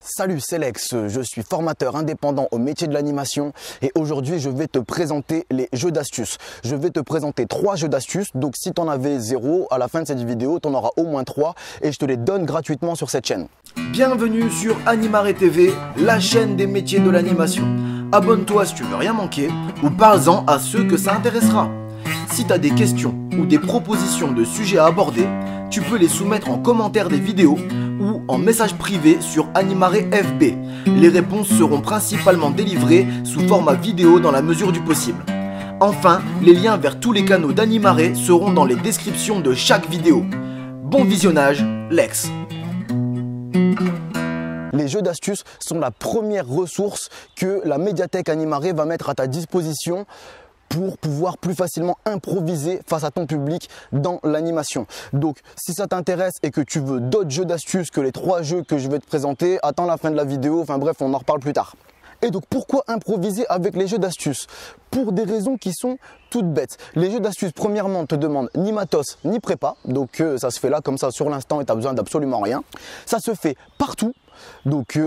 Salut, c'est Lex, je suis formateur indépendant au métier de l'animation et aujourd'hui je vais te présenter les jeux d'astuces. Je vais te présenter 3 jeux d'astuces, donc si tu en avais 0, à la fin de cette vidéo tu en auras au moins 3 et je te les donne gratuitement sur cette chaîne. Bienvenue sur Animare TV, la chaîne des métiers de l'animation. Abonne-toi si tu veux rien manquer ou parle-en à ceux que ça intéressera. Si tu as des questions ou des propositions de sujets à aborder, tu peux les soumettre en commentaire des vidéos ou en message privé sur Animare FB. Les réponses seront principalement délivrées sous format vidéo dans la mesure du possible. Enfin, les liens vers tous les canaux d'Animare seront dans les descriptions de chaque vidéo. Bon visionnage, Lex. Les jeux d'astuces sont la première ressource que la médiathèque Animare va mettre à ta disposition pour pouvoir plus facilement improviser face à ton public dans l'animation. Donc si ça t'intéresse et que tu veux d'autres jeux d'astuces que les 3 jeux que je vais te présenter, attends la fin de la vidéo, enfin bref, on en reparle plus tard. Et donc pourquoi improviser avec les jeux d'astuces? Pour des raisons qui sont toutes bêtes. Les jeux d'astuces, premièrement, te demandent ni matos ni prépa, donc ça se fait là comme ça sur l'instant et tu n'as besoin d'absolument rien. Ça se fait partout, donc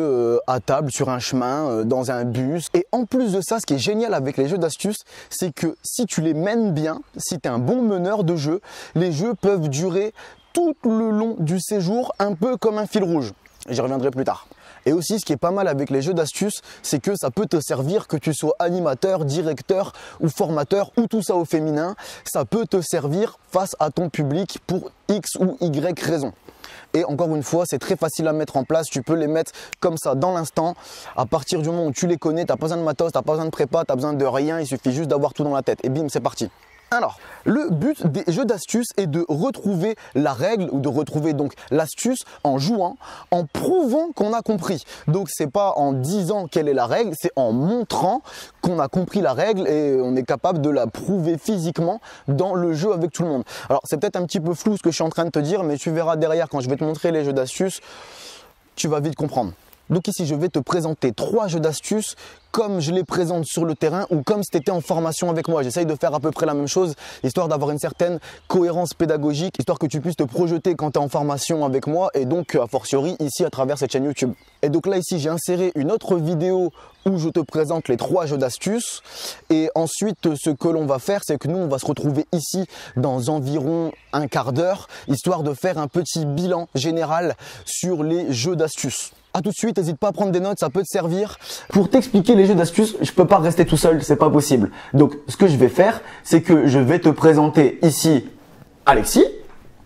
à table, sur un chemin, dans un bus. Et en plus de ça, ce qui est génial avec les jeux d'astuces, c'est que si tu les mènes bien, si tu es un bon meneur de jeu, les jeux peuvent durer tout le long du séjour, un peu comme un fil rouge. J'y reviendrai plus tard. Et aussi, ce qui est pas mal avec les jeux d'astuces, c'est que ça peut te servir que tu sois animateur, directeur ou formateur ou tout ça au féminin. Ça peut te servir face à ton public pour X ou Y raison. Et encore une fois, c'est très facile à mettre en place. Tu peux les mettre comme ça dans l'instant. À partir du moment où tu les connais, tu n'as pas besoin de matos, tu n'as pas besoin de prépa, tu n'as besoin de rien. Il suffit juste d'avoir tout dans la tête. Et bim, c'est parti. Alors, le but des jeux d'astuces est de retrouver la règle ou de retrouver donc l'astuce en jouant, en prouvant qu'on a compris. Donc, c'est pas en disant quelle est la règle, c'est en montrant qu'on a compris la règle et on est capable de la prouver physiquement dans le jeu avec tout le monde. Alors, c'est peut-être un petit peu flou ce que je suis en train de te dire, mais tu verras derrière quand je vais te montrer les jeux d'astuces, tu vas vite comprendre. Donc ici, je vais te présenter 3 jeux d'astuces comme je les présente sur le terrain ou comme si tu étais en formation avec moi. J'essaye de faire à peu près la même chose, histoire d'avoir une certaine cohérence pédagogique, histoire que tu puisses te projeter quand tu es en formation avec moi et donc a fortiori ici à travers cette chaîne YouTube. Et donc là ici, j'ai inséré une autre vidéo où je te présente les 3 jeux d'astuces et ensuite ce que l'on va faire, c'est que nous on va se retrouver ici dans environ un quart d'heure, histoire de faire un petit bilan général sur les jeux d'astuces. A tout de suite, n'hésite pas à prendre des notes, ça peut te servir. Pour t'expliquer les jeux d'astuces, je peux pas rester tout seul, c'est pas possible. Donc, ce que je vais faire, c'est que je vais te présenter ici Alexis.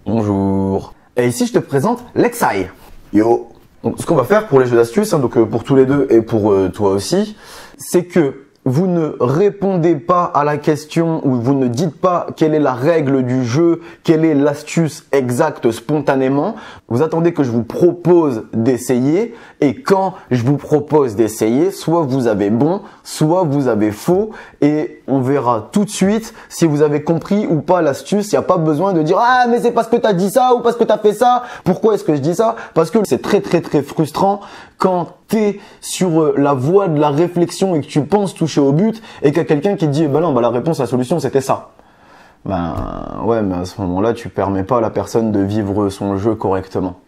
Bonjour. Et ici, je te présente Lexai. Yo. Donc, ce qu'on va faire pour les jeux d'astuces, donc pour tous les deux et pour toi aussi, c'est que vous ne répondez pas à la question ou vous ne dites pas quelle est la règle du jeu, quelle est l'astuce exacte spontanément. Vous attendez que je vous propose d'essayer et quand je vous propose d'essayer, soit vous avez bon, soit vous avez faux et on verra tout de suite si vous avez compris ou pas l'astuce. Il n'y a pas besoin de dire « Ah mais c'est parce que tu as dit ça ou parce que tu as fait ça ». Pourquoi est-ce que je dis ça? Parce que c'est très frustrant quand tu es sur la voie de la réflexion et que tu penses toucher au but et qu'il y a quelqu'un qui te dit bah non, la réponse, la solution c'était ça. Ben ouais, mais à ce moment-là, tu permets pas à la personne de vivre son jeu correctement.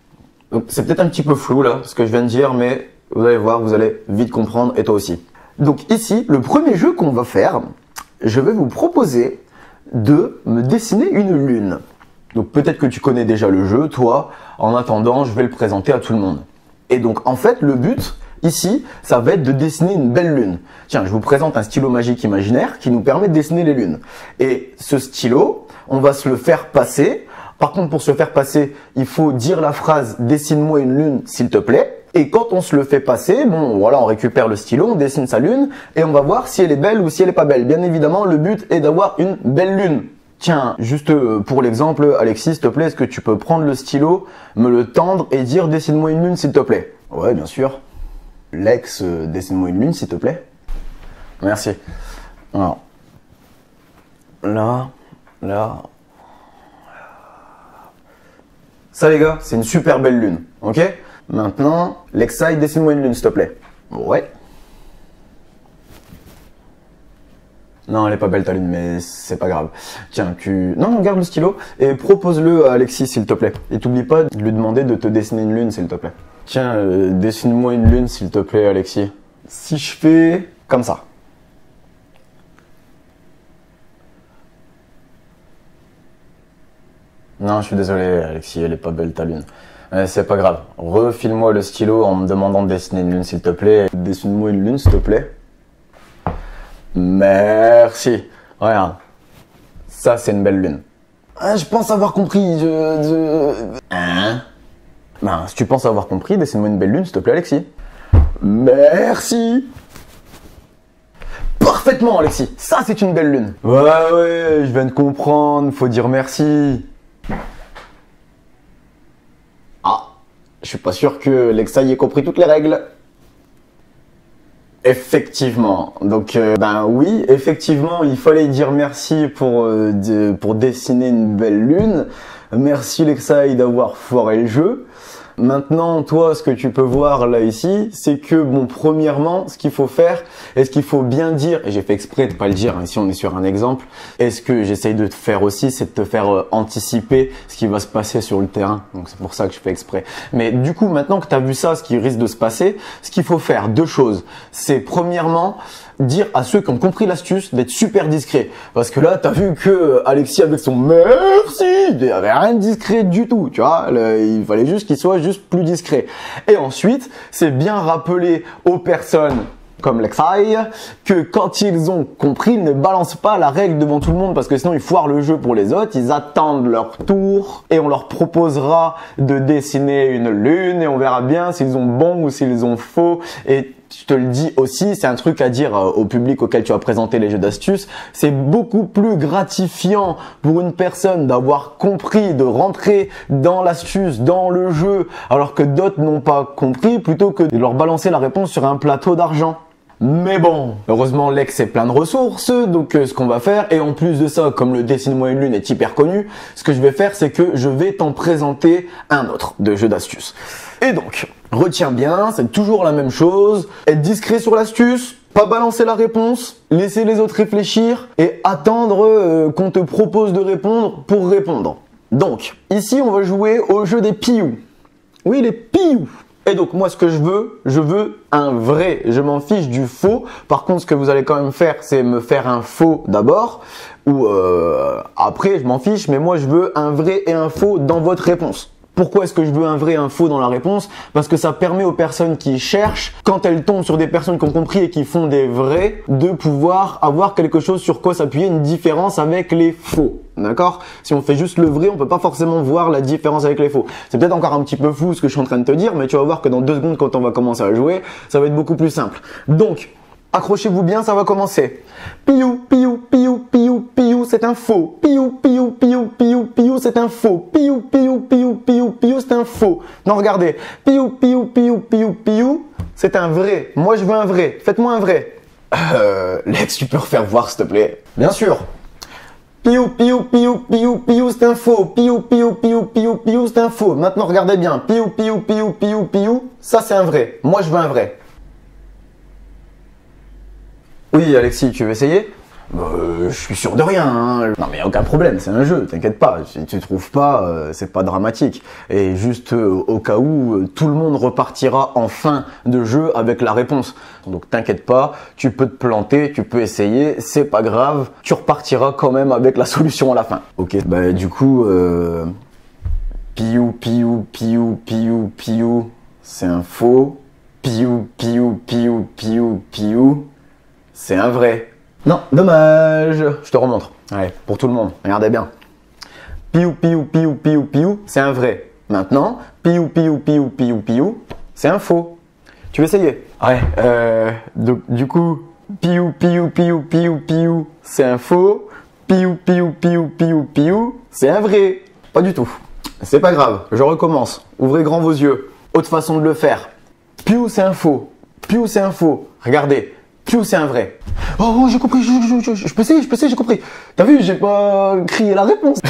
Donc c'est peut-être un petit peu flou là, ce que je viens de dire, mais vous allez voir, vous allez vite comprendre et toi aussi. Donc ici, le premier jeu qu'on va faire, je vais vous proposer de me dessiner une lune. Donc peut-être que tu connais déjà le jeu, toi. En attendant, je vais le présenter à tout le monde. Et donc en fait, le but ici, ça va être de dessiner une belle lune. Tiens, je vous présente un stylo magique imaginaire qui nous permet de dessiner les lunes. Et ce stylo, on va se le faire passer. Par contre, pour se le faire passer, il faut dire la phrase « Dessine-moi une lune, s'il te plaît ». Et quand on se le fait passer, bon voilà, on récupère le stylo, on dessine sa lune et on va voir si elle est belle ou si elle est pas belle. Bien évidemment, le but est d'avoir une belle lune. Tiens, juste pour l'exemple, Alexis, s'il te plaît, est-ce que tu peux prendre le stylo, me le tendre et dire « Dessine-moi une lune, s'il te plaît ». Ouais, bien sûr. Lex, dessine-moi une lune, s'il te plaît. Merci. Alors, là. Ça, les gars, c'est une super belle lune, ok? Maintenant, Lexai, dessine-moi une lune, s'il te plaît. Ouais. Non, elle est pas belle ta lune, mais c'est pas grave. Tiens, Non, garde le stylo et propose-le à Alexis, s'il te plaît. Et t'oublie pas de lui demander de te dessiner une lune, s'il te plaît. Tiens, dessine-moi une lune s'il te plaît, Alexis. Si je fais comme ça. Non, je suis désolé, Alexis, elle est pas belle ta lune. C'est pas grave. Refile-moi le stylo en me demandant de dessiner une lune s'il te plaît. Dessine-moi une lune s'il te plaît. Merci. Regarde. Ça, c'est une belle lune. Ah, je pense avoir compris. Hein? Ben, si tu penses avoir compris, dessine-moi une belle lune s'il te plaît, Alexis. Merci. Parfaitement, Alexis. Ça, c'est une belle lune. Ouais, je viens de comprendre. Faut dire merci. Ah, je suis pas sûr que Lexaï ait compris toutes les règles. Effectivement. Donc, ben oui, effectivement, il fallait dire merci pour dessiner une belle lune. Merci Lexaï d'avoir foiré le jeu. Maintenant, toi, ce que tu peux voir là ici, c'est que, bon, premièrement, ce qu'il faut faire, et ce qu'il faut bien dire, et j'ai fait exprès de pas le dire, ici on est sur un exemple, et ce que j'essaye de te faire aussi, c'est de te faire anticiper ce qui va se passer sur le terrain. Donc c'est pour ça que je fais exprès. Mais du coup, maintenant que tu as vu ça, ce qui risque de se passer, ce qu'il faut faire, deux choses. C'est premièrement, dire à ceux qui ont compris l'astuce d'être super discret. Parce que là, t'as vu que Alexis avec son merci, il n'y avait rien de discret du tout, tu vois. Il fallait juste qu'il soit juste plus discret. Et ensuite, c'est bien rappeler aux personnes comme Lexaï, que quand ils ont compris, ils ne balancent pas la règle devant tout le monde parce que sinon ils foirent le jeu pour les autres, ils attendent leur tour et on leur proposera de dessiner une lune et on verra bien s'ils ont bon ou s'ils ont faux. Et je te le dis aussi, c'est un truc à dire au public auquel tu as présenté les jeux d'astuces, c'est beaucoup plus gratifiant pour une personne d'avoir compris, de rentrer dans l'astuce, dans le jeu, alors que d'autres n'ont pas compris, plutôt que de leur balancer la réponse sur un plateau d'argent. Mais bon, heureusement Lex est plein de ressources, donc ce qu'on va faire, et en plus de ça, comme le dessine-moi une lune est hyper connu, ce que je vais faire, c'est que je vais t'en présenter un autre de jeu d'astuces. Et donc, retiens bien, c'est toujours la même chose, être discret sur l'astuce, pas balancer la réponse, laisser les autres réfléchir et attendre qu'on te propose de répondre pour répondre. Donc, ici on va jouer au jeu des piou. Oui, les piou. Et donc moi ce que je veux un vrai, je m'en fiche du faux. Par contre ce que vous allez quand même faire, c'est me faire un faux d'abord, ou après je m'en fiche, mais moi je veux un vrai et un faux dans votre réponse. Pourquoi est-ce que je veux un vrai et un faux dans la réponse? Parce que ça permet aux personnes qui cherchent, quand elles tombent sur des personnes qui ont compris et qui font des vrais, de pouvoir avoir quelque chose sur quoi s'appuyer, une différence avec les faux. D'accord? Si on fait juste le vrai, on peut pas forcément voir la différence avec les faux. C'est peut-être encore un petit peu flou ce que je suis en train de te dire, mais tu vas voir que dans 2 secondes, quand on va commencer à jouer, ça va être beaucoup plus simple. Donc, accrochez-vous bien, ça va commencer. Piou, piou, piou, piou, piou, c'est un faux. Piou, piou, piou, piou, piou, c'est un faux. Piou, piou, piou, piou, piou, c'est un faux. Non, regardez. Piou, piou, piou, piou, piou, c'est un vrai. Moi, je veux un vrai. Faites-moi un vrai. Lex, tu peux refaire voir, s'il te plaît? Bien sûr. Piou, piou, piou, piou, piou, c'est un faux. Piou, piou, piou, piou, piou, c'est un faux. Maintenant, regardez bien. Piou, piou, piou, piou, piou, ça, c'est un vrai. Moi, je veux un vrai. Oui, Alexis, tu veux essayer? Je suis sûr de rien, hein. Non mais aucun problème, c'est un jeu, t'inquiète pas. Si tu trouves pas, c'est pas dramatique. Et juste au cas où, tout le monde repartira en fin de jeu avec la réponse. Donc t'inquiète pas, tu peux te planter, tu peux essayer, c'est pas grave. Tu repartiras quand même avec la solution à la fin. Ok, bah du coup, piou, piou, piou, piou, piou, c'est un faux. Piou, piou, piou, piou, piou, c'est un vrai. Non, dommage. Je te remontre. Allez, pour tout le monde. Regardez bien. Piou, piou, piou, piou, piou, c'est un vrai. Maintenant, piou, piou, piou, piou, piou, c'est un faux. Tu veux essayer? Ouais. Du coup, piou, piou, piou, piou, piou, c'est un faux. Piou, piou, piou, piou, piou, c'est un vrai. Pas du tout. C'est pas grave. Je recommence. Ouvrez grand vos yeux. Autre façon de le faire. Piou, c'est un faux. Piou, c'est un faux. Regardez. Piou, c'est un vrai. Oh, j'ai compris, je peux essayer, j'ai compris. T'as vu, j'ai pas crié la réponse.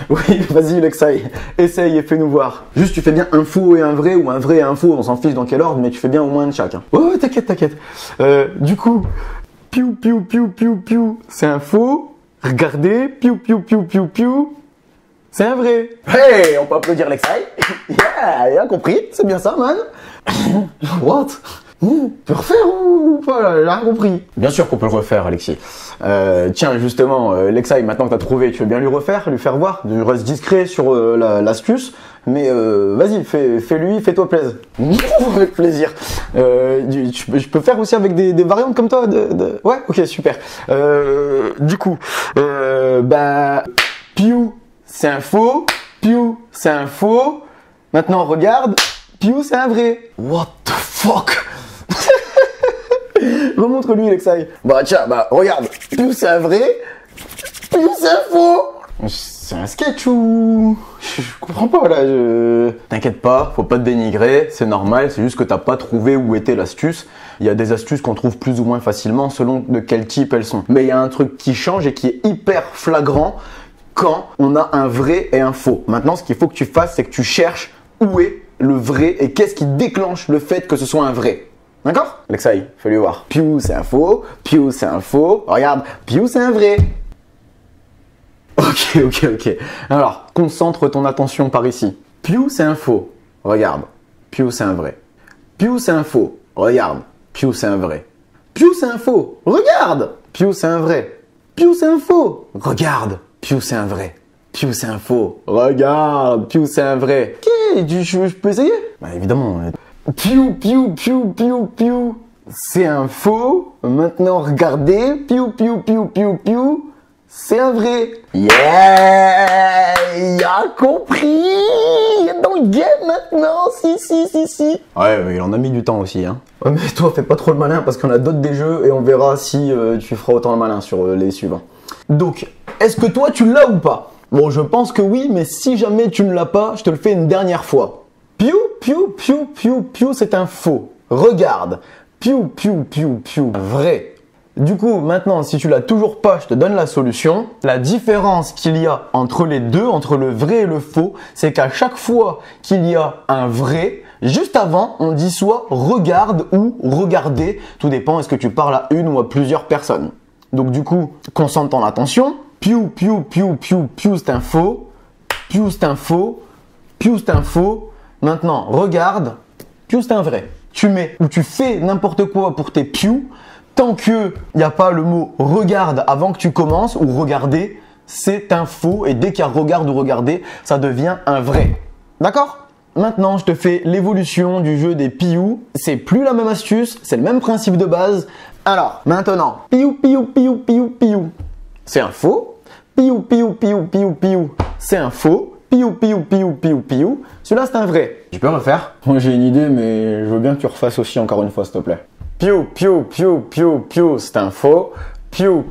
Oui, vas-y, Lexaï, essaye et fais-nous voir. Juste, tu fais bien un faux et un vrai, ou un vrai et un faux, on s'en fiche dans quel ordre, mais tu fais bien au moins de chaque. Hein. Ouais, t'inquiète. Du coup, piou, piou, piou, piou, piou, c'est un faux. Regardez, piou, piou, piou, piou, piou, c'est un vrai. Hey, on peut applaudir Lexai. Yeah, il a compris, c'est bien ça, man. What? Tu peux refaire ou pas? J'ai rien compris. Bien sûr qu'on peut le refaire, Alexis. Tiens, justement, Lexai, maintenant que t'as trouvé, tu veux bien lui refaire, lui faire voir? Tu restes discret sur l'astuce, mais vas-y, fais-lui, fais-toi plaisir. Avec plaisir. Je peux faire aussi avec des variantes comme toi Ouais, ok, super. Du coup, Piou, c'est un faux. Piou, c'est un faux. Maintenant, regarde. Piou, c'est un vrai. What the fuck? Remontre-lui, Lexai. Bah tiens, regarde. Piou, c'est un vrai. Piou, c'est un faux. C'est un sketch ou... Je comprends pas là. T'inquiète pas, faut pas te dénigrer, c'est normal, c'est juste que t'as pas trouvé où était l'astuce. Il y a des astuces qu'on trouve plus ou moins facilement selon de quel type elles sont. Mais il y a un truc qui change et qui est hyper flagrant quand on a un vrai et un faux. Maintenant, ce qu'il faut que tu fasses, c'est que tu cherches où est le vrai et qu'est-ce qui déclenche le fait que ce soit un vrai. D'accord? Lexai, fais-lui voir. Piou, c'est un faux. Piou, c'est un faux. Regarde, Piou, c'est un vrai. Ok. Alors, concentre ton attention par ici. Piou, c'est un faux. Regarde. Piou, c'est un vrai. Piou, c'est un faux. Regarde. Piou, c'est un vrai. Piou, c'est un faux. Regarde. Piou, c'est un vrai. Piou, c'est un faux. Regarde. Piou, c'est un vrai. Piou, c'est un faux. Regarde. Piou, c'est un vrai. Ok, je peux essayer? Bah évidemment. Piou. C'est un faux. Maintenant, regardez. Piou. C'est un vrai. Yeah! Il a compris! Il est dans le game maintenant! Si. Ouais, mais il en a mis du temps aussi, hein. Ouais, mais toi, fais pas trop le malin parce qu'on a d'autres des jeux et on verra si tu feras autant le malin sur les suivants. Donc, est-ce que toi, tu l'as ou pas? Bon, je pense que oui, mais si jamais tu ne l'as pas, je te le fais une dernière fois. Piou, c'est un faux. Regarde. Piou, vrai. Du coup, maintenant, si tu l'as toujours pas, je te donne la solution. La différence qu'il y a entre les deux, entre le vrai et le faux, c'est qu'à chaque fois qu'il y a un vrai, juste avant, on dit soit regarde ou regardez. Tout dépend, est-ce que tu parles à une ou à plusieurs personnes. Donc du coup, concentre ton attention. Piou, c'est un faux. Piou, c'est un faux. Piou, c'est un faux. Maintenant, regarde. Piou, c'est un vrai. Tu mets ou tu fais n'importe quoi pour tes piou. Tant que il n'y a pas le mot regarde avant que tu commences ou regarder, c'est un faux et dès qu'il y a regarde ou regarder, ça devient un vrai. D'accord? Maintenant, je te fais l'évolution du jeu des piou. C'est plus la même astuce, c'est le même principe de base. Alors, maintenant, piou. C'est un faux. Piou. C'est un faux. Piou. Celui-là, c'est un vrai. Je peux refaire? Moi, j'ai une idée, mais je veux bien que tu refasses aussi encore une fois, s'il te plaît. Piou, c'est un faux. Piou, c'est un faux. Piou,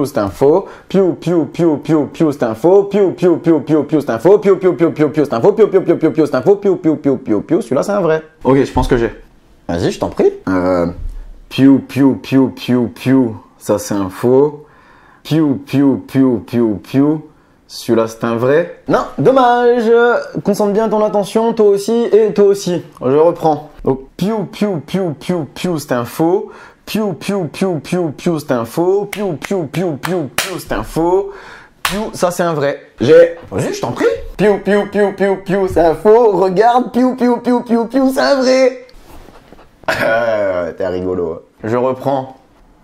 c'est un faux. Piou, c'est un faux. Piou, c'est un faux. Piou, c'est un faux. Piou, celui-là, c'est un vrai. Ok, je pense que j'ai. Vas-y, je t'en prie. Piou, ça, c'est un faux. Piou. Celui-là, c'est un vrai. Non, dommage. Concentre bien ton attention, toi aussi et toi aussi. Je reprends. Donc, piou, c'est un faux. Piou, c'est un faux. Piou, c'est un faux. Piou, ça, c'est un vrai. J'ai. Vas-y, je t'en prie. Piou, c'est un faux. Regarde, piou, c'est un vrai. T'es rigolo. Je reprends.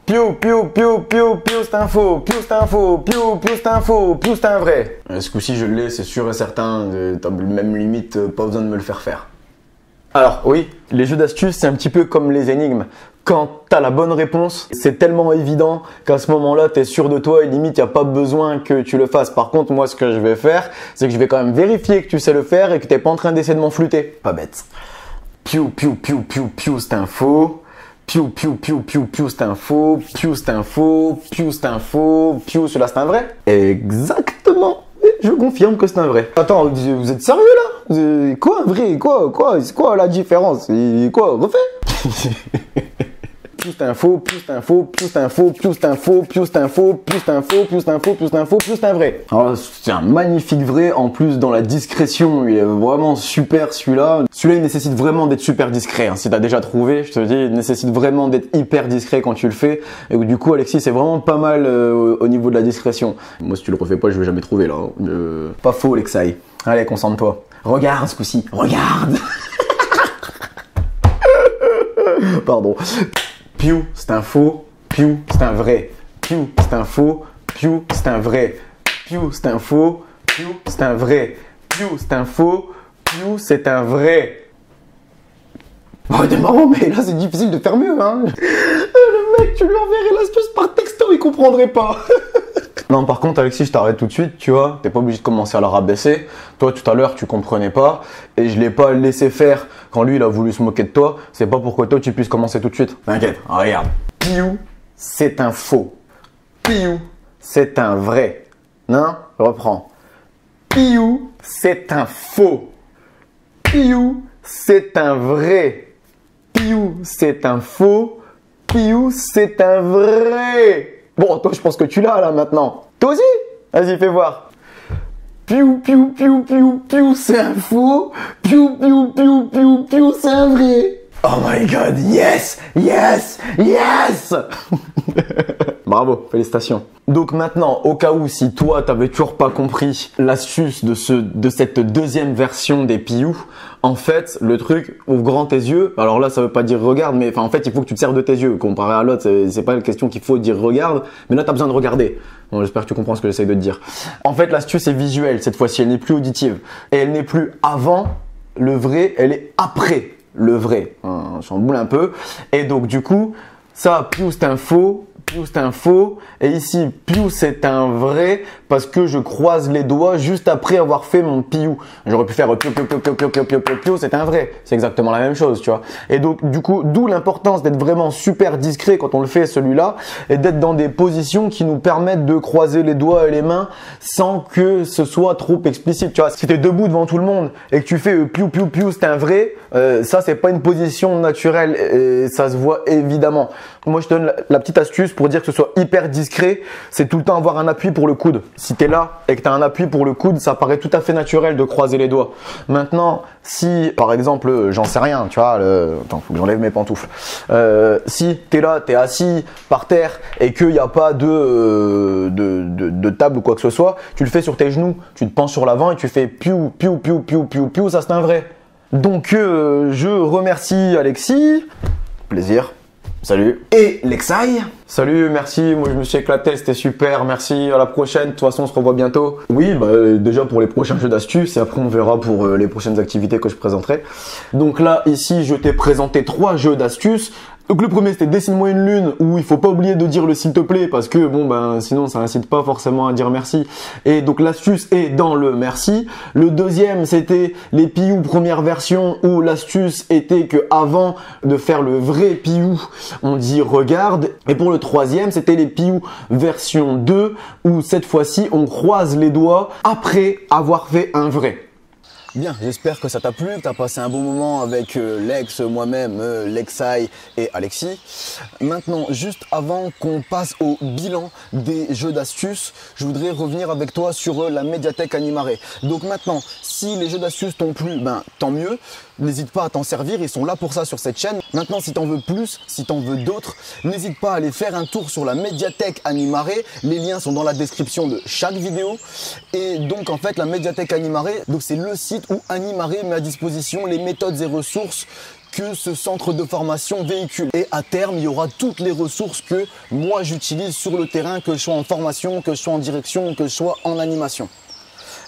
Piou, c'est un faux. Piou, c'est un faux. Piou, c'est un faux. Piou, c'est un vrai. Ce coup-ci, je l'ai, c'est sûr et certain. T'as même limite, pas besoin de me le faire faire. Alors, oui, les jeux d'astuces, c'est un petit peu comme les énigmes. Quand t'as la bonne réponse, c'est tellement évident qu'à ce moment-là, t'es sûr de toi et limite, y a pas besoin que tu le fasses. Par contre, moi, ce que je vais faire, c'est que je vais quand même vérifier que tu sais le faire et que t'es pas en train d'essayer de m'enflouter. Pas bête. Piou, c'est un faux. Piou, c'est un faux. Piou, c'est un faux. Piou, c'est un faux. Piou, celui-là, c'est un vrai. Exactement. Je confirme que c'est un vrai. Attends, vous êtes sérieux là? Quoi un vrai? Quoi? C'est quoi la différence? Quoi? Refais? plus c'est un faux, plus c'est un faux, plus c'est un faux, plus c'est un faux, plus c'est un faux, plus c'est un faux, plus c'est un faux, plus c'est un faux, plus c'est un vrai. Alors c'est un magnifique vrai, en plus dans la discrétion, il est vraiment super celui-là. Celui-là il nécessite vraiment d'être super discret, hein. Si t'as déjà trouvé, je te dis, il nécessite vraiment d'être hyper discret quand tu le fais. Et du coup Alexis c'est vraiment pas mal au niveau de la discrétion. Moi si tu le refais pas je vais jamais trouver là. Pas faux Alexei. Allez concentre-toi. Regarde ce coup-ci, regarde. Pardon. Piou, c'est un faux. Piou, c'est un vrai. Piou, c'est un faux. Piou, c'est un vrai. Piou, c'est un faux. Piou, c'est un vrai. Piou, c'est un faux. Piou, c'est un vrai. Oh, t'es marrant, mais là c'est difficile de faire mieux, hein. Le mec, tu lui enverrais l'astuce par texto, il comprendrait pas. Non, par contre, Alexis, je t'arrête tout de suite, tu vois. T'es pas obligé de commencer à la rabaisser. Toi, tout à l'heure, tu comprenais pas. Et je l'ai pas laissé faire quand lui, il a voulu se moquer de toi. C'est pas pour que toi, tu puisses commencer tout de suite. T'inquiète, regarde. Piou, c'est un faux. Piou, c'est un vrai. Non, je reprends. Piou, c'est un faux. Piou, c'est un vrai. Piou, c'est un faux. Piou, c'est un vrai. Bon, toi, je pense que tu l'as là maintenant. Toi aussi? Vas-y, fais voir. Piou, piou, piou, piou, piou, c'est un faux. Piou, piou, piou, piou, piou, c'est un vrai. Oh my god, yes, yes, yes. Bravo, félicitations. Donc maintenant, au cas où si toi t'avais toujours pas compris l'astuce de cette deuxième version des Piou, en fait le truc, ouvre grand tes yeux. Alors là ça veut pas dire regarde, mais en fait il faut que tu te sers de tes yeux. Comparé à l'autre, c'est pas la question qu'il faut dire regarde, mais là t'as besoin de regarder. Bon, j'espère que tu comprends ce que j'essaie de te dire. En fait l'astuce est visuelle cette fois-ci, elle n'est plus auditive. Et elle n'est plus avant le vrai, elle est après le vrai. On chamboule un peu. Et donc du coup, ça, Piou c'est un faux. Piou c'est un faux et ici Piou c'est un vrai parce que je croise les doigts juste après avoir fait mon Piou. J'aurais pu faire Piou Piou Piou Piou Piou Piou Piou Piou Piou, c'est un vrai. C'est exactement la même chose, tu vois. Et donc du coup, d'où l'importance d'être vraiment super discret quand on le fait celui-là et d'être dans des positions qui nous permettent de croiser les doigts et les mains sans que ce soit trop explicite, tu vois. Si tu es debout devant tout le monde et que tu fais Piou Piou Piou, c'est un vrai, ça c'est pas une position naturelle et ça se voit évidemment. Moi je te donne la petite astuce pour dire que ce soit hyper discret, c'est tout le temps avoir un appui pour le coude. Si tu es là et que tu as un appui pour le coude, ça paraît tout à fait naturel de croiser les doigts. Maintenant, si par exemple, j'en sais rien, tu vois, attends, faut que j'enlève mes pantoufles. Si tu es là, tu es assis par terre et qu'il n'y a pas de table ou quoi que ce soit, tu le fais sur tes genoux, tu te penches sur l'avant et tu fais piou, piou, piou, piou, piou, piou, ça c'est un vrai. Donc je remercie Alexis, plaisir. Salut. Et Lexai. Salut, merci, moi je me suis éclaté, c'était super, merci, à la prochaine, de toute façon on se revoit bientôt. Oui, déjà pour les prochains jeux d'astuces et après on verra pour les prochaines activités que je présenterai. Donc là, ici, je t'ai présenté 3 jeux d'astuces. Donc le premier c'était dessine-moi une lune où il faut pas oublier de dire le s'il te plaît parce que bon sinon ça incite pas forcément à dire merci. Et donc l'astuce est dans le merci. Le deuxième c'était les Piou première version où l'astuce était que avant de faire le vrai Piou on dit regarde. Et pour le troisième c'était les Piou version 2 où cette fois-ci on croise les doigts après avoir fait un vrai. Bien, j'espère que ça t'a plu, que tu as passé un bon moment avec Lex, moi-même, Lexai et Alexis. Maintenant, juste avant qu'on passe au bilan des jeux d'astuces, je voudrais revenir avec toi sur la médiathèque Animare. Donc maintenant, si les jeux d'astuces t'ont plu, tant mieux. N'hésite pas à t'en servir, ils sont là pour ça sur cette chaîne. Maintenant, si t'en veux plus, si t'en veux d'autres, n'hésite pas à aller faire un tour sur la médiathèque Animare. Les liens sont dans la description de chaque vidéo. Et donc, en fait, la médiathèque Animare, donc c'est le site où Animare met à disposition les méthodes et ressources que ce centre de formation véhicule. Et à terme, il y aura toutes les ressources que moi j'utilise sur le terrain, que je sois en formation, que je sois en direction, que je sois en animation.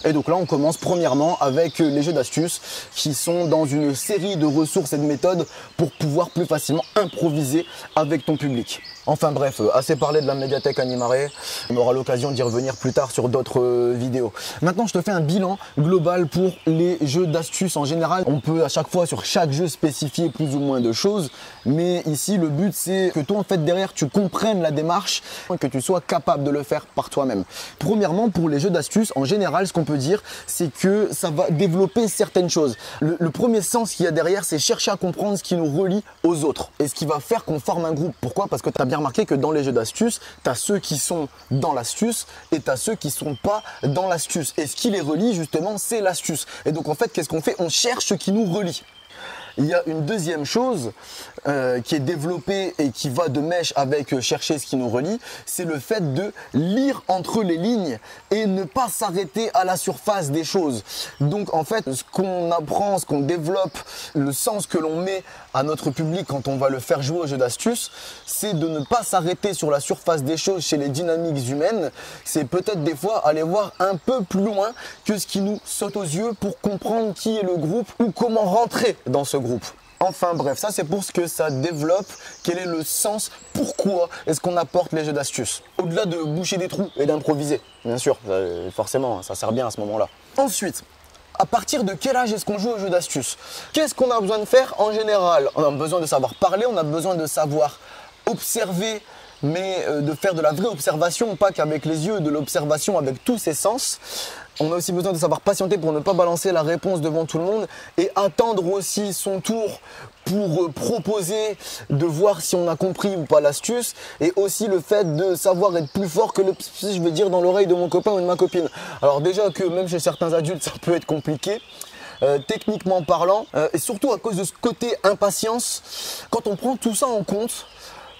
Et donc là, on commence premièrement avec les jeux d'astuces qui sont dans une série de ressources et de méthodes pour pouvoir plus facilement improviser avec ton public. Enfin bref, assez parlé de la médiathèque Animare, on aura l'occasion d'y revenir plus tard sur d'autres vidéos. Maintenant, je te fais un bilan global pour les jeux d'astuces en général. On peut à chaque fois sur chaque jeu spécifier plus ou moins de choses, mais ici le but c'est que toi en fait derrière tu comprennes la démarche et que tu sois capable de le faire par toi-même. Premièrement, pour les jeux d'astuces en général, ce qu'on peut peut dire, c'est que ça va développer certaines choses. Le premier sens qu'il y a derrière, c'est chercher à comprendre ce qui nous relie aux autres et ce qui va faire qu'on forme un groupe. Pourquoi? Parce que tu as bien remarqué que dans les jeux d'astuces, tu as ceux qui sont dans l'astuce et tu as ceux qui sont pas dans l'astuce. Et ce qui les relie justement, c'est l'astuce. Et donc en fait, qu'est-ce qu'on fait? On cherche ce qui nous relie. Il y a une deuxième chose qui est développée et qui va de mèche avec chercher ce qui nous relie, c'est le fait de lire entre les lignes et ne pas s'arrêter à la surface des choses. Donc en fait, ce qu'on apprend, ce qu'on développe, le sens que l'on met à notre public quand on va le faire jouer au jeu d'astuces, c'est de ne pas s'arrêter sur la surface des choses chez les dynamiques humaines. C'est peut-être des fois aller voir un peu plus loin que ce qui nous saute aux yeux pour comprendre qui est le groupe ou comment rentrer dans ce groupe. Enfin bref, ça c'est pour ce que ça développe, quel est le sens, pourquoi est-ce qu'on apporte les jeux d'astuces. Au-delà de boucher des trous et d'improviser, bien sûr, forcément, ça sert bien à ce moment-là. Ensuite, à partir de quel âge est-ce qu'on joue aux jeux d'astuces? Qu'est-ce qu'on a besoin de faire en général? On a besoin de savoir parler, on a besoin de savoir observer, mais de faire de la vraie observation, pas qu'avec les yeux, de l'observation avec tous ses sens. On a aussi besoin de savoir patienter pour ne pas balancer la réponse devant tout le monde et attendre aussi son tour pour proposer, de voir si on a compris ou pas l'astuce, et aussi le fait de savoir être plus fort que le psy, je vais dire, dans l'oreille de mon copain ou de ma copine. Alors déjà que même chez certains adultes ça peut être compliqué, techniquement parlant, et surtout à cause de ce côté impatience, quand on prend tout ça en compte,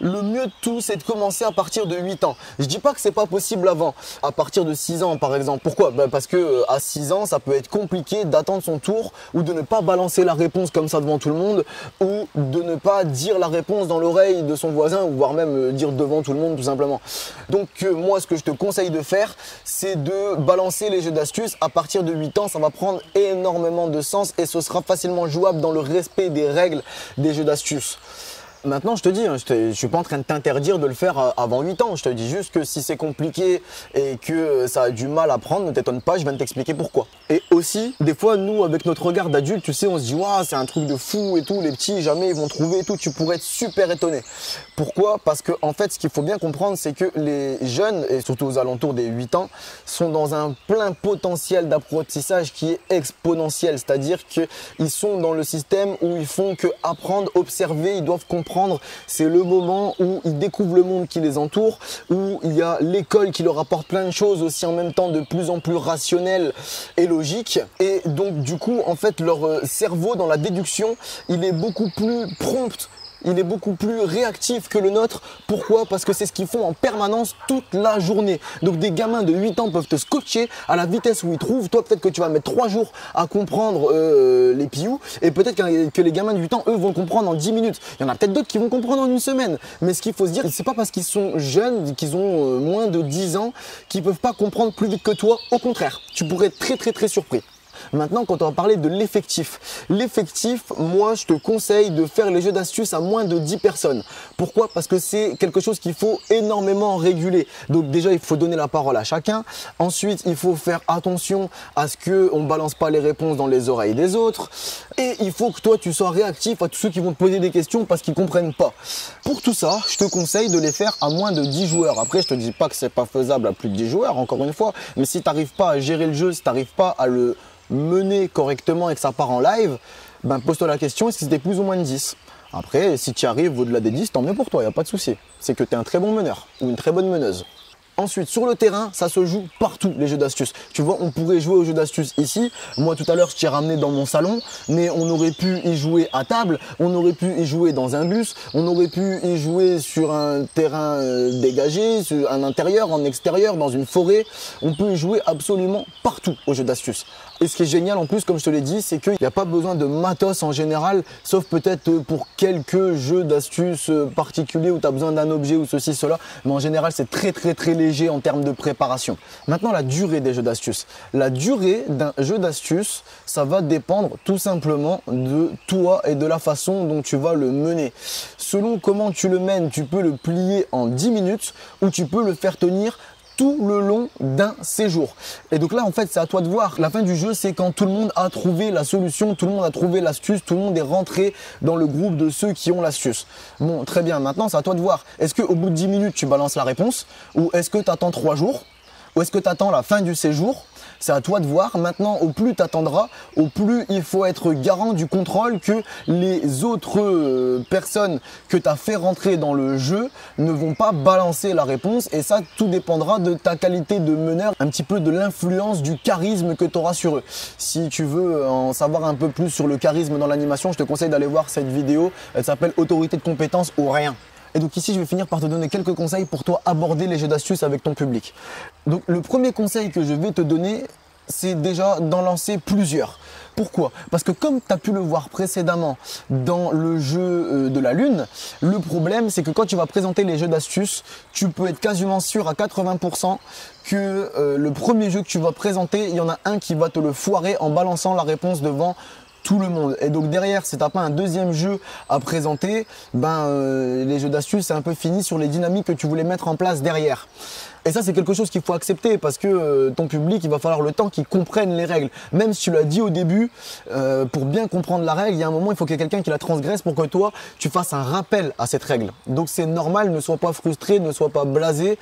le mieux de tout, c'est de commencer à partir de 8 ans. Je dis pas que c'est pas possible avant, à partir de 6 ans par exemple. Pourquoi? Parce que à 6 ans, ça peut être compliqué d'attendre son tour ou de ne pas balancer la réponse comme ça devant tout le monde ou de ne pas dire la réponse dans l'oreille de son voisin ou voire même dire devant tout le monde tout simplement. Donc moi, ce que je te conseille de faire, c'est de balancer les jeux d'astuces à partir de 8 ans. Ça va prendre énormément de sens et ce sera facilement jouable dans le respect des règles des jeux d'astuces. Maintenant, je te dis, je suis pas en train de t'interdire de le faire avant 8 ans. Je te dis juste que si c'est compliqué et que ça a du mal à prendre, ne t'étonne pas, je viens de t'expliquer pourquoi. Et aussi, des fois, nous, avec notre regard d'adulte, tu sais, on se dit, waouh, c'est un truc de fou et tout, les petits, jamais ils vont trouver et tout. Tu pourrais être super étonné. Pourquoi? Parce que, en fait, ce qu'il faut bien comprendre, c'est que les jeunes, et surtout aux alentours des 8 ans, sont dans un plein potentiel d'apprentissage qui est exponentiel. C'est-à-dire qu'ils sont dans le système où ils font que apprendre, observer, ils doivent comprendre. C'est le moment où ils découvrent le monde qui les entoure, où il y a l'école qui leur apporte plein de choses aussi en même temps de plus en plus rationnelles et logiques. Et donc du coup, en fait, leur cerveau dans la déduction, il est beaucoup plus prompt. Il est beaucoup plus réactif que le nôtre. Pourquoi? Parce que c'est ce qu'ils font en permanence toute la journée. Donc des gamins de 8 ans peuvent te scotcher à la vitesse où ils trouvent. Toi, peut-être que tu vas mettre 3 jours à comprendre les pious. Et peut-être que les gamins de 8 ans, eux, vont comprendre en 10 minutes. Il y en a peut-être d'autres qui vont comprendre en une semaine. Mais ce qu'il faut se dire, c'est pas parce qu'ils sont jeunes, qu'ils ont moins de 10 ans, qu'ils peuvent pas comprendre plus vite que toi. Au contraire, tu pourrais être très très très surpris. Maintenant, quand on va parler de l'effectif. L'effectif, moi, je te conseille de faire les jeux d'astuces à moins de 10 personnes. Pourquoi? Parce que c'est quelque chose qu'il faut énormément réguler. Donc déjà, il faut donner la parole à chacun. Ensuite, il faut faire attention à ce qu'on ne balance pas les réponses dans les oreilles des autres. Et il faut que toi, tu sois réactif à tous ceux qui vont te poser des questions parce qu'ils ne comprennent pas. Pour tout ça, je te conseille de les faire à moins de 10 joueurs. Après, je te dis pas que c'est pas faisable à plus de 10 joueurs, encore une fois. Mais si tu n'arrives pas à gérer le jeu, si tu n'arrives pas à le mener correctement et que ça part en live, ben pose-toi la question, est-ce que c'était plus ou moins de 10? Après, si tu y arrives au-delà des 10, tant mieux pour toi, il n'y a pas de souci. C'est que tu es un très bon meneur ou une très bonne meneuse. Ensuite, sur le terrain, ça se joue partout, les jeux d'astuces. Tu vois, on pourrait jouer aux jeux d'astuces ici. Moi, tout à l'heure, je t'ai ramené dans mon salon, mais on aurait pu y jouer à table, on aurait pu y jouer dans un bus, on aurait pu y jouer sur un terrain dégagé, sur un intérieur, en extérieur, dans une forêt. On peut y jouer absolument partout aux jeux d'astuces. Et ce qui est génial en plus, comme je te l'ai dit, c'est qu'il n'y a pas besoin de matos en général, sauf peut-être pour quelques jeux d'astuces particuliers où tu as besoin d'un objet ou ceci, cela. Mais en général, c'est très très très léger en termes de préparation. Maintenant, la durée des jeux d'astuces. La durée d'un jeu d'astuces, ça va dépendre tout simplement de toi et de la façon dont tu vas le mener. Selon comment tu le mènes, tu peux le plier en 10 minutes ou tu peux le faire tenir tout le long d'un séjour. Et donc là, en fait, c'est à toi de voir. La fin du jeu, c'est quand tout le monde a trouvé la solution, tout le monde a trouvé l'astuce, tout le monde est rentré dans le groupe de ceux qui ont l'astuce. Bon, très bien. Maintenant, c'est à toi de voir. Est-ce qu'au bout de 10 minutes, tu balances la réponse? Ou est-ce que tu attends 3 jours? Ou est-ce que tu attends la fin du séjour? C'est à toi de voir. Maintenant, au plus tu attendras, au plus il faut être garant du contrôle que les autres personnes que tu as fait rentrer dans le jeu ne vont pas balancer la réponse. Et ça, tout dépendra de ta qualité de meneur, un petit peu de l'influence, du charisme que tu auras sur eux. Si tu veux en savoir un peu plus sur le charisme dans l'animation, je te conseille d'aller voir cette vidéo. Elle s'appelle Autorité de compétence ou rien. Et donc ici, je vais finir par te donner quelques conseils pour toi aborder les jeux d'astuces avec ton public. Donc le premier conseil que je vais te donner, c'est déjà d'en lancer plusieurs. Pourquoi? Parce que comme tu as pu le voir précédemment dans le jeu de la Lune, le problème c'est que quand tu vas présenter les jeux d'astuces, tu peux être quasiment sûr à 80% que le premier jeu que tu vas présenter, il y en a un qui va te le foirer en balançant la réponse devant tout le monde. Et donc derrière, si t'as pas un deuxième jeu à présenter, les jeux d'astuces c'est un peu fini sur les dynamiques que tu voulais mettre en place derrière. Et ça, c'est quelque chose qu'il faut accepter parce que ton public, il va falloir le temps qu'il comprenne les règles. Même si tu l'as dit au début, pour bien comprendre la règle, il y a un moment, il faut qu'il y ait quelqu'un qui la transgresse pour que toi, tu fasses un rappel à cette règle. Donc c'est normal, ne sois pas frustré, ne sois pas blasé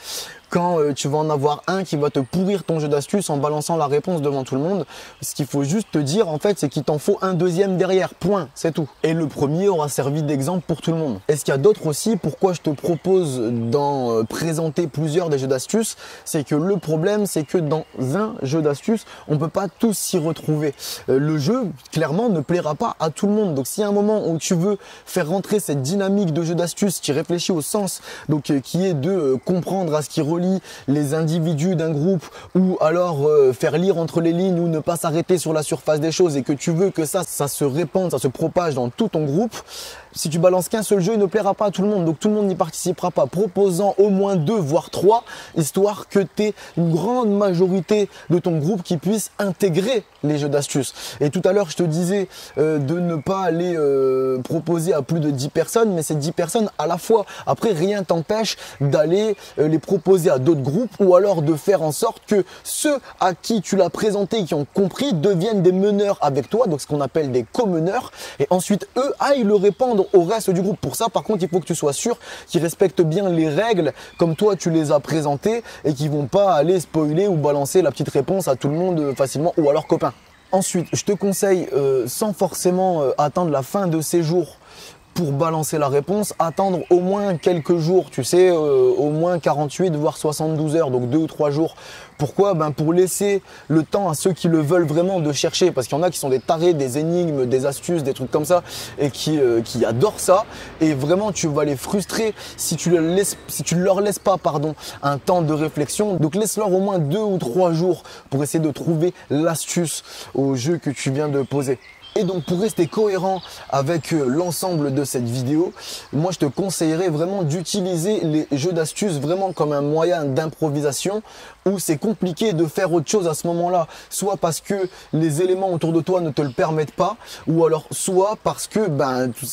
quand tu vas en avoir un qui va te pourrir ton jeu d'astuces en balançant la réponse devant tout le monde. Ce qu'il faut juste te dire, en fait, c'est qu'il t'en faut un deuxième derrière. Point, c'est tout. Et le premier aura servi d'exemple pour tout le monde. Est-ce qu'il y a d'autres aussi? Pourquoi je te propose d'en présenter plusieurs des jeux d'astuces? C'est que le problème, c'est que dans un jeu d'astuces, on peut pas tous s'y retrouver. Le jeu, clairement, ne plaira pas à tout le monde. Donc, s'il y a un moment où tu veux faire rentrer cette dynamique de jeu d'astuces, tu réfléchis au sens, donc qui est de comprendre à ce qui relie les individus d'un groupe, ou alors faire lire entre les lignes, ou ne pas s'arrêter sur la surface des choses, et que tu veux que ça se répande, ça se propage dans tout ton groupe. Si tu balances qu'un seul jeu, il ne plaira pas à tout le monde, donc tout le monde n'y participera pas. Proposant au moins 2 voire 3, histoire que tu aies une grande majorité de ton groupe qui puisse intégrer les jeux d'astuces. Et tout à l'heure, je te disais de ne pas aller proposer à plus de 10 personnes, mais c'est 10 personnes à la fois. Après, rien t'empêche d'aller les proposer à d'autres groupes, ou alors de faire en sorte que ceux à qui tu l'as présenté, qui ont compris, deviennent des meneurs avec toi, donc ce qu'on appelle des co-meneurs, et ensuite eux aillent le répandre au reste du groupe. Pour ça, par contre, il faut que tu sois sûr qu'ils respectent bien les règles comme toi tu les as présentées, et qu'ils vont pas aller spoiler ou balancer la petite réponse à tout le monde facilement, ou à leurs copains. Ensuite, je te conseille, sans forcément attendre la fin de ces jours pour balancer la réponse, attendre au moins quelques jours, tu sais, au moins 48 voire 72 heures, donc 2 ou 3 jours. Pourquoi? Pour laisser le temps à ceux qui le veulent vraiment de chercher, parce qu'il y en a qui sont des tarés, des énigmes, des astuces, des trucs comme ça, et qui adorent ça, et vraiment tu vas les frustrer si tu leur laisses pas un temps de réflexion. Donc laisse-leur au moins 2 ou 3 jours pour essayer de trouver l'astuce au jeu que tu viens de poser. Et donc pour rester cohérent avec l'ensemble de cette vidéo, moi je te conseillerais vraiment d'utiliser les jeux d'astuces vraiment comme un moyen d'improvisation où c'est compliqué de faire autre chose à ce moment-là, soit parce que les éléments autour de toi ne te le permettent pas, ou alors soit parce que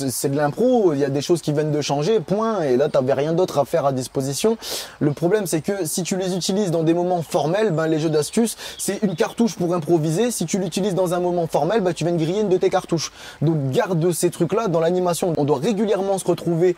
c'est de l'impro, il y a des choses qui viennent de changer, point, et là tu n'avais rien d'autre à faire à disposition. Le problème c'est que si tu les utilises dans des moments formels, les jeux d'astuces c'est une cartouche pour improviser. Si tu l'utilises dans un moment formel, tu viens de griller de tes cartouches. Donc garde ces trucs là dans l'animation. On doit régulièrement se retrouver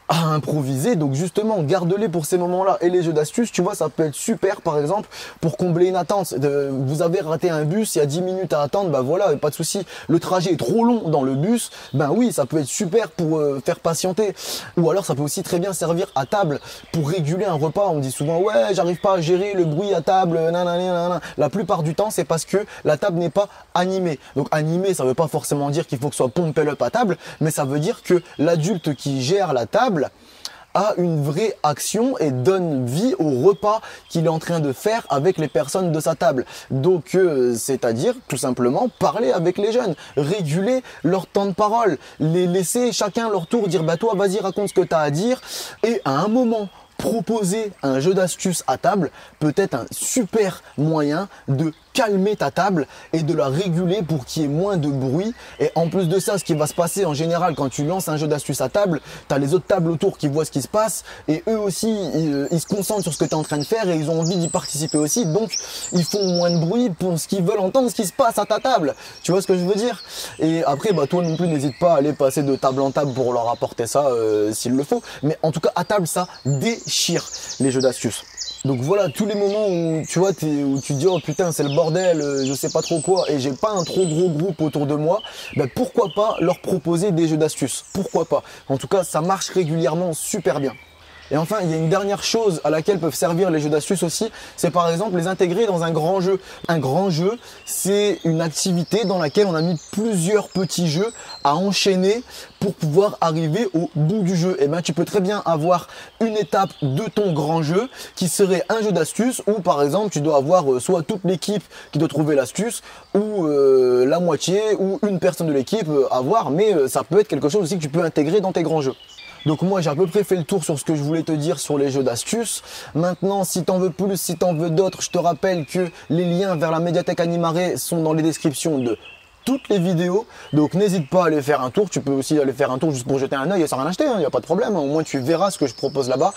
à improviser, donc justement garde-les pour ces moments-là. Et les jeux d'astuces, tu vois, ça peut être super par exemple pour combler une attente. Vous avez raté un bus, il y a 10 minutes à attendre, voilà, pas de souci. Le trajet est trop long dans le bus, oui, ça peut être super pour faire patienter. Ou alors ça peut aussi très bien servir à table pour réguler un repas. On me dit souvent ouais, j'arrive pas à gérer le bruit à table, nanana. La plupart du temps c'est parce que la table n'est pas animée. Donc animée, ça veut pas forcément dire qu'il faut que ce soit pompé up à table, mais ça veut dire que l'adulte qui gère la table a une vraie action et donne vie au repas qu'il est en train de faire avec les personnes de sa table. Donc c'est-à-dire tout simplement parler avec les jeunes, réguler leur temps de parole, les laisser chacun leur tour dire toi vas-y raconte ce que tu as à dire, et à un moment proposer un jeu d'astuces à table peut être un super moyen de calmer ta table et de la réguler pour qu'il y ait moins de bruit. Et en plus de ça, ce qui va se passer en général quand tu lances un jeu d'astuces à table, tu as les autres tables autour qui voient ce qui se passe et eux aussi ils se concentrent sur ce que tu es en train de faire et ils ont envie d'y participer aussi, donc ils font moins de bruit pour ce qu'ils veulent entendre, ce qui se passe à ta table. Tu vois ce que je veux dire? Et après toi non plus n'hésite pas à aller passer de table en table pour leur apporter ça s'il le faut, mais en tout cas à table ça déchire les jeux d'astuces. Donc voilà, tous les moments où tu vois, où tu dis oh putain c'est le bordel, je sais pas trop quoi et j'ai pas un trop gros groupe autour de moi, ben pourquoi pas leur proposer des jeux d'astuces, pourquoi pas. En tout cas ça marche régulièrement super bien. Et enfin, il y a une dernière chose à laquelle peuvent servir les jeux d'astuces aussi, c'est par exemple les intégrer dans un grand jeu. Un grand jeu, c'est une activité dans laquelle on a mis plusieurs petits jeux à enchaîner pour pouvoir arriver au bout du jeu. Et bien tu peux très bien avoir une étape de ton grand jeu qui serait un jeu d'astuces où par exemple tu dois avoir soit toute l'équipe qui doit trouver l'astuce ou la moitié ou une personne de l'équipe à voir, mais ça peut être quelque chose aussi que tu peux intégrer dans tes grands jeux. Donc moi j'ai à peu près fait le tour sur ce que je voulais te dire sur les jeux d'astuces. Maintenant si t'en veux plus, si t'en veux d'autres, je te rappelle que les liens vers la médiathèque Animaré sont dans les descriptions de toutes les vidéos, donc n'hésite pas à aller faire un tour. Tu peux aussi aller faire un tour juste pour jeter un œil sans rien acheter, il n'y a pas de problème, au moins tu verras ce que je propose là-bas.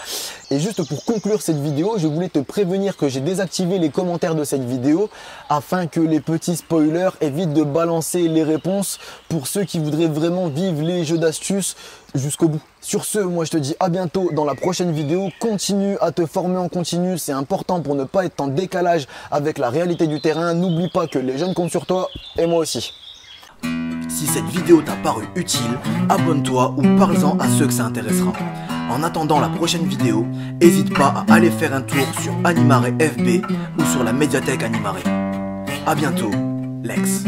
Et juste pour conclure cette vidéo, je voulais te prévenir que j'ai désactivé les commentaires de cette vidéo afin que les petits spoilers évitent de balancer les réponses pour ceux qui voudraient vraiment vivre les jeux d'astuces jusqu'au bout. Sur ce, moi je te dis à bientôt dans la prochaine vidéo. Continue à te former en continu, c'est important pour ne pas être en décalage avec la réalité du terrain. N'oublie pas que les jeunes comptent sur toi et moi aussi. Si cette vidéo t'a paru utile, abonne-toi ou parle-en à ceux que ça intéressera. En attendant la prochaine vidéo, n'hésite pas à aller faire un tour sur Animaré FB ou sur la médiathèque Animaré. A bientôt, Lex.